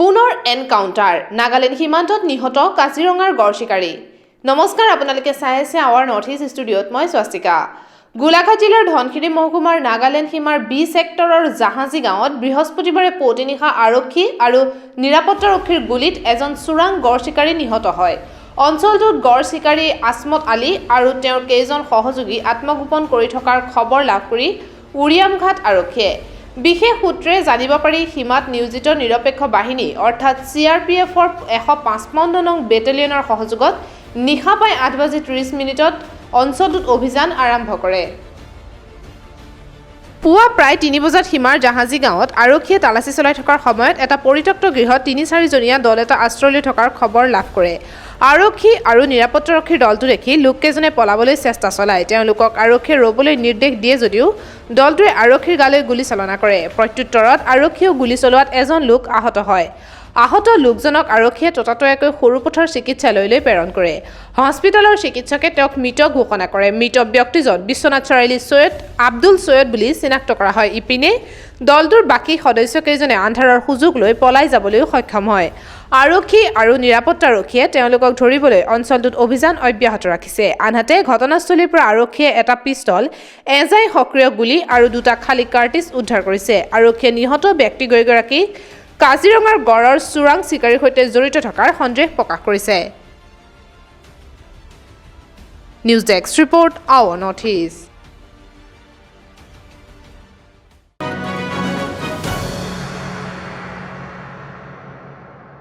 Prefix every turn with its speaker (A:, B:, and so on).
A: পুনৰ এনকাউণ্টাৰ নাগালেণ্ড সীমান্তত নিহত কাজিৰঙাৰ গড় চিকাৰী। নমস্কাৰ, আপোনালোকে চাই আছে আৱাৰ নৰ্থ ইষ্ট ষ্টুডিঅ'ত। মই স্বাস্তিকা। গোলাঘাট জিলাৰ ধনশিৰি মহকুমাৰ নাগালেণ্ড সীমাৰ বি ছেক্টৰৰ জাহাজী গাঁৱত বৃহস্পতিবাৰে পুৱতি নিশা আৰক্ষী আৰু নিৰাপত্তাৰক্ষীৰ গুলীত এজন চোৰাং গড় চিকাৰী নিহত হয়। অঞ্চলটোত গড় চিকাৰী আছমত আলী আৰু তেওঁৰ কেইজন সহযোগী আত্মগোপন কৰি থকাৰ খবৰ লাভ কৰি উৰিয়ামঘাট আৰক্ষীয়ে বিশেষ সূত্ৰে জানিব পাৰি সীমাত নিয়োজিত নিৰপেক্ষ বাহিনী অৰ্থাৎ CRPFৰ 155 নং বেটেলিয়নৰ সহযোগত নিশা প্ৰায় 8:30 অঞ্চলটোত অভিযান আৰম্ভ কৰে। পুৱা প্ৰায় 3 বজাত সীমাৰ জাহাজী গাঁৱত আৰক্ষীয়ে তালাচী চলাই থকাৰ সময়ত এটা পৰিত্যক্ত গৃহত 3-4 জনীয়া দল এটা আশ্ৰয় লৈ থকাৰ খবৰ লাভ কৰে। আৰক্ষী আৰু নিৰাপত্তাৰক্ষীৰ দলটো দেখি লোককেইজনে পলাবলৈ চেষ্টা চলায়। তেওঁলোকক আৰক্ষীয়ে ৰ'বলৈ নিৰ্দেশ দিয়ে যদিও দলটোৱে আৰক্ষীৰ গালৈ গুলী চালনা কৰে। প্ৰত্যুত্তৰত আৰক্ষীয়েও গুলী চলোৱাত এজন লোক আহত হয়। আহত লোকজনক আৰক্ষীয়ে ততাতৈয়াকৈ সৰুপথাৰ চিকিৎসালয়লৈ প্ৰেৰণ কৰে। হস্পিটেলৰ চিকিৎসকে তেওঁক মৃত ঘোষণা কৰে। মৃত ব্যক্তিজন বিশ্বনাথ চাৰিআলি সৈয়দ আব্দুল সৈয়দ বুলি চিনাক্ত কৰা হয়। ইপিনে দলটোৰ বাকী সদস্যকেইজনে আন্ধাৰৰ সুযোগ লৈ পলাই যাবলৈও সক্ষম হয়। আৰক্ষী আৰু নিৰাপত্তাৰক্ষীয়ে তেওঁলোকক ধৰিবলৈ অঞ্চলটোত অভিযান অব্যাহত ৰাখিছে। আনহাতে ঘটনাস্থলীৰ পৰা আৰক্ষীয়ে এটা পিষ্টল, এজাই সক্ৰিয় গুলী আৰু 2টা খালী কাৰ্টিজ উদ্ধাৰ কৰিছে। আৰক্ষীয়ে নিহত ব্যক্তিগৰাকীক কাজিৰঙাৰ গড়ৰ চোৰাং চিকাৰীৰ সৈতে জড়িত থকাৰ সন্দেহ প্ৰকাশ কৰিছে। News desk report our North east.